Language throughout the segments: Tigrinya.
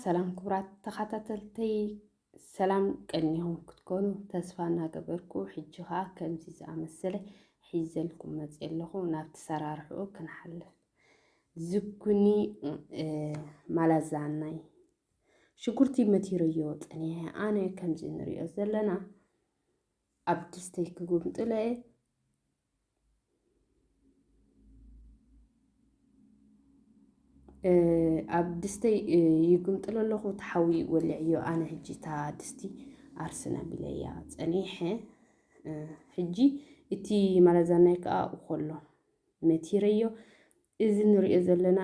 ሰላም ክቡራት ተኸታተልተይ ሰላም ቀኒሆም ክትኮኑ ተስፋ እናገበርኩ ሕጂ ኸኣ ከምዚ ዝኣመሰለ ሒዘልኩም መፅእ ኣለኹ ናብቲ ሰራርሕኡ ክንሓልፍ ዝኩኒ ማላዛናይ ሽጉርቲ መቲረዮ ፀኒሐ ኣነ ከምዚ ንሪኦ ዘለና ኣብ ድስተይ ክጉምጥለ ኣብ ድስተይ ይጉምጥለ ኣለኹ ተሓዊ ወሊዕዮ ኣነ ሕጂ እታ ድስቲ ኣርስና ቢለያ ፀኒሐ ሕጂ እቲ ማላዛናይ ከዓ እኮሎ መቲረዮ እዚ ንሪኦ ዘለና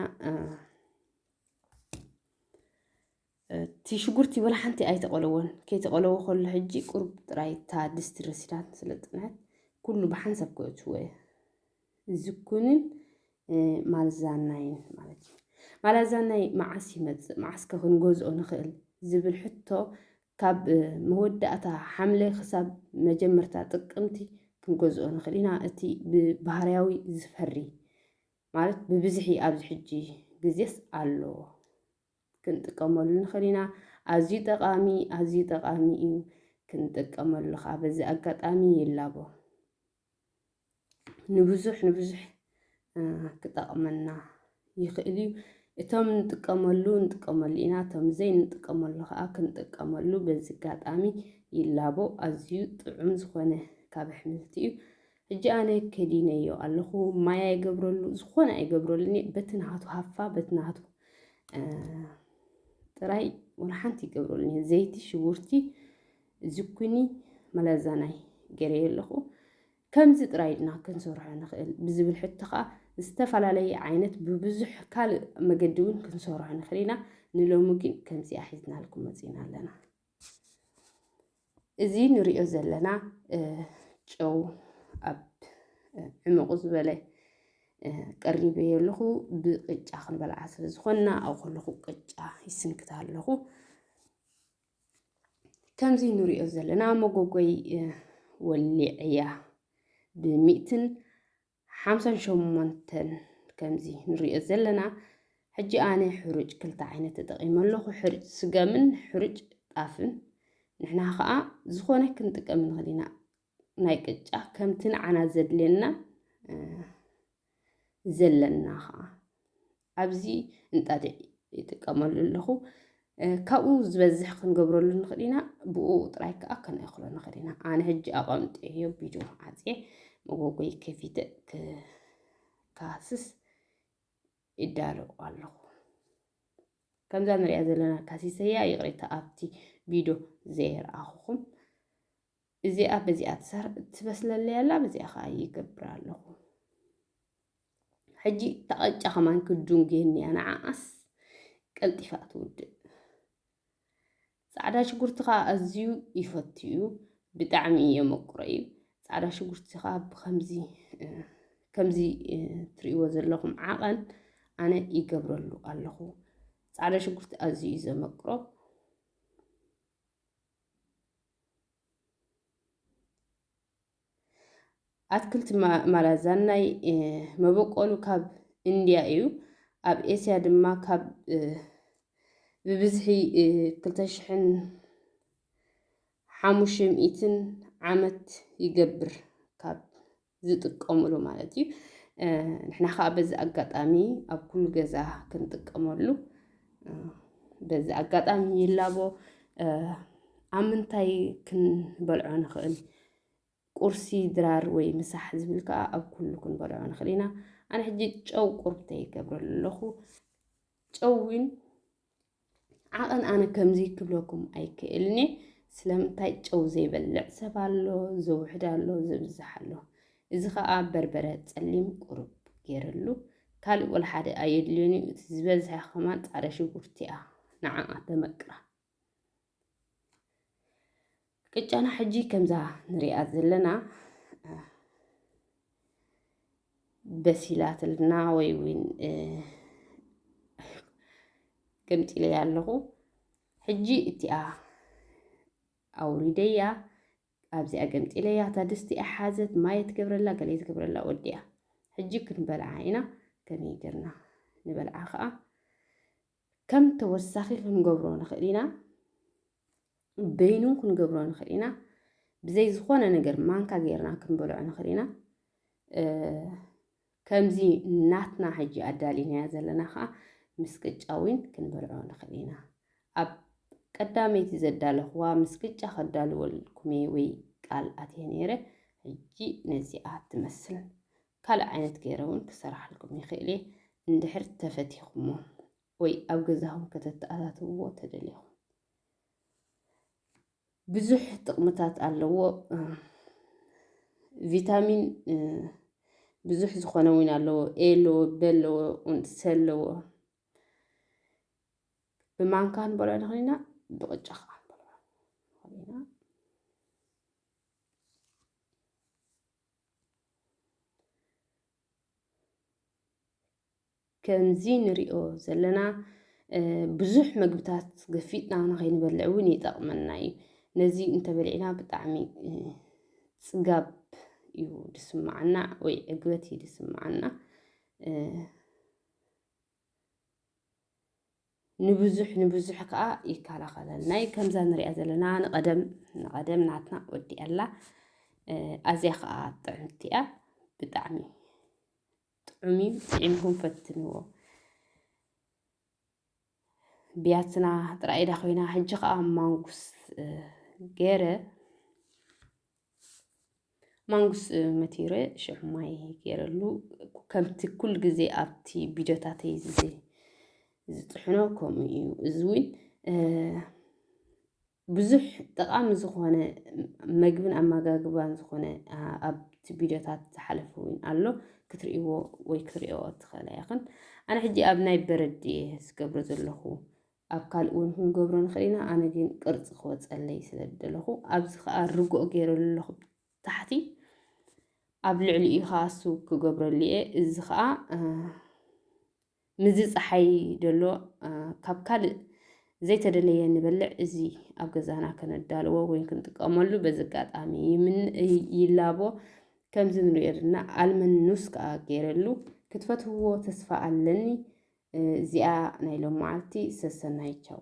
እቲ ሽጉርቲ ወላ ሓንቲ ኣይተቆለወን ከይተቆለወ ከሎ ሕጂ ቁርብ ጥራይ እታ ድስቲ ረሲዳት ስለጥነት ኩሉ ብሓንሳብ ክእትዎ ዝኩንን ማልዛናይን ማለት እዩ ማላዛናይ መዓስ ይመፅእ መዓስ ክንገዝኦ ንኽእል ዝብል ሕቶ ካብ መወዳእታ ሓምለ ክሳብ መጀመርታ ጥቅምቲ ክንገዝኦ ንኽእል ኢና እቲ ብባህርያዊ ዝፈሪ ማለት ብብዝሒ ኣብዚ ሕጂ ግዜስ ኣሎ ክንጥቀመሉ ንኽእል ኢና ኣዝዩ ጠቃሚ እዩ ክንጥቀመሉ ከዓ በዚ ኣጋጣሚ ይላቦ ንብዙሕ ክጠቕመና ይኽእል እዩ እቶም ንጥቀመሉ ኢና እቶም ዘይንጥቀመሉ ከዓ ክንጥቀመሉ በዚ ኣጋጣሚ ይላቦ ኣዝዩ ጥዑም ዝኾነ ካብ ኣሕምልቲ እዩ ሕጂ ኣነ ከዲነዮ ኣለኹ ማይ ኣይገብረሉ ዝኾነ ኣይገብረሉኒ በቲ ናቱ ሃፋ በቲ ናቱ ጥራይ ወላ ሓንቲ ይገብረሉኒ ዘይቲ ሽጉርቲ ዝኩኒ ማላዛናይ ገይረዮ ኣለኹ ከምዚ ጥራይ ድና ክንሰርሖ ንኽእል ብዝብል ሕቶ ከዓ ዝተፈላለየ ዓይነት ብብዙሕ ካልእ መገዲ እውን ክንሰርሖ ንኽእል ኢና ንሎሚ ግን ከምዚ ሒዝናልኩም መፂና ኣለና እዚ ንሪኦ ዘለና ጨው ኣብ ዕሙቕ ዝበለ ቀሪበዮ ኣለኹ ብቅጫ ክንበልዓ ስለ ዝኾንና ኣብ ከለኹ ቅጫ ይስንክታ ኣለኹ ከምዚ ንሪኦ ዘለና መጎጎይ ወሊዕያ ብ158 ከምዚ ንሪኦ ዘለና ሕጂ ኣነ ሕሩጭ ክልተ ዓይነት ተጠቒመ ኣለኹ ሕሩጭ ስገምን ሕሩጭ ጣፍን ንሕና ከዓ ዝኾነ ክንጥቀም ንኽእል ኢና ናይ ቅጫ ከምቲ ንዓና ዘድልየና ዘለና ከዓ ኣብዚ እንጣድዕ ይጥቀመሉ ኣለኹ ካብኡ ዝበዝሕ ክንገብረሉ ንኽእል ኢና ብኡ ጥራይ ከዓ ከነእኽሎ ንኽእል ኢና ኣነ ሕጂ ኣቐምጢዮ ቪድዮ ዓፅየ መጎጎይ ከፊተ ካስስ ይዳለዉ ኣለኹ ከምዛ ንሪኣ ዘለና ካሲሰያ ይቕሬታ ኣብቲ ቪድዮ ዘይረኣኹኹም እዚኣ በዚኣ ትበስለለይ ኣላ በዚኣ ከዓ ይገብር ኣለኹ ሕጂ ተቐጫ ኸማን ክዱንጌኒ እያ ንዓኣስ ቀልጢፋ ትውድእ ፃዕዳ ሽጉርቲ ከዓ ኣዝዩ ይፈትዩ ብጣዕሚ የመቁሮ እዩ ፃዕዳ ሽጉርቲ ከዓ ከምዚ ትሪእዎ ዘለኹም ዓቐን ኣነ ይገብረሉ ኣለኹ ፃዕዳ ሽጉርቲ ኣዝዩ እዩ ዘመቁሮ ኣትክልቲ ማላዛናይ መበቆሉ ካብ ኢንድያ እዩ ኣብ ኤስያ ድማ ካብ ብብዝሒ 2500 ዓመት ይገብር ካብ ዝጥቀምሉ ማለት እዩ ንሕና ከዓ በዚ ኣጋጣሚ ኣብ ኩሉ ገዛ ክንጥቀመሉ በዚ ኣጋጣሚ ይላቦ ኣብ ምንታይ ክንበልዖ ንኽእል ቁርሲ ድራር ወይ ምሳሕ ዝብል ከዓ ኣብ ኩሉ ክንበልዖ ንኽእል ኢና ኣነ ሕጂ ጨው ቁርብተይ ይገብረሉ ኣለኹ ጨውን ዓቐን ኣነ ከምዚ ክብለኩም ኣይክእልኒ ስለምንታይ ጨው ዘይበልዕ ሰብ ኣሎ ዘውሕድ ኣሎ ዘብዝሕ ኣሎ እዚ ከዓ በርበረ ፀሊም ቁሩብ ገይረሉ ካልእ ወላ ሓደ ኣየድልዮን እዩ እቲ ዝበዝሐ ኸማን ፃዕዳ ሽጉርቲ እያ ንዓዓ ተመቅራ ቅጫና ሕጂ ከምዛ ንሪኣ ዘለና በሲላትልና ወይ እውን ገምጢለ ኣለኹ ሕጂ እቲኣ أوريديا أبزي أجمت إليها تدستي أحازت ما يتكبر الله قال يتكبر الله وديها حجيك نبلعينا كم يقرنا نبلع خاء كم توسخي كنقبرون خلينا بينو كنقبرون خلينا بزي زخونا نقر مانكا غيرنا كنبلعون خلينا كمزي ناتنا حجي أدالينا يازلنا خاء مسكتشاوين كنبلعون خلينا أب قداميتي زدالخوا مسكتشا خدالو الكمي وي قال أتينيره هجي نزيئات تمثل كلا عينت كيرون كسرح لكم يخيلي اندحر تفتيخمو وي أوجزهم كتتأثاتو تدليهم بزح تقمتات اللو فيتامين بزح زخونوين اللو إيلو بلو ونسلو بمان كان بلعنا خلينا بقجخ خلينا كمزين ريو زلنا بزح مقبتات قفيتنا نغين بلعوني طقمناي نزي انت بلعنا بطعمي صقاب يو دسمعنا وي عقبتي دسمعنا نبزح كا يكالا خلالناي كمزان ريا زلنا نقدم نعتنا ودي الله أزيخ طعمتيا بطعمي طعمي طعمهم فتنو بياتنا ترى خوينا حجق مانغوس غيره مانغوس متيره شحماي غيرلو كمت كل جزء أبتي فيديوهاتي زطحناكم زوين بزح طقام زخونه مجبن أماجاجبان زخونه أبتي فيديوهات تحلفوين الله كتريو ويكتريو تخليقن أنا حجي أبناي بردي سكبرت اللهو أبقال أون هم جبران خلينا أنا جين قرص خوات اللي سلد اللهو أبزخ الرجوع غير اللهو تحتي أبلع لي خاصو كجبر لي إزخاء مزيز حي دلو كابكال زي تدلي نبلع زي أبجزانا كان الدالو وين كنت أملو بزكات أمي من يلابو كم زين ريرنا المن نسكا غيرلو كتفت هو تسفى علني زيا نايلو معلتي سسناي تشاو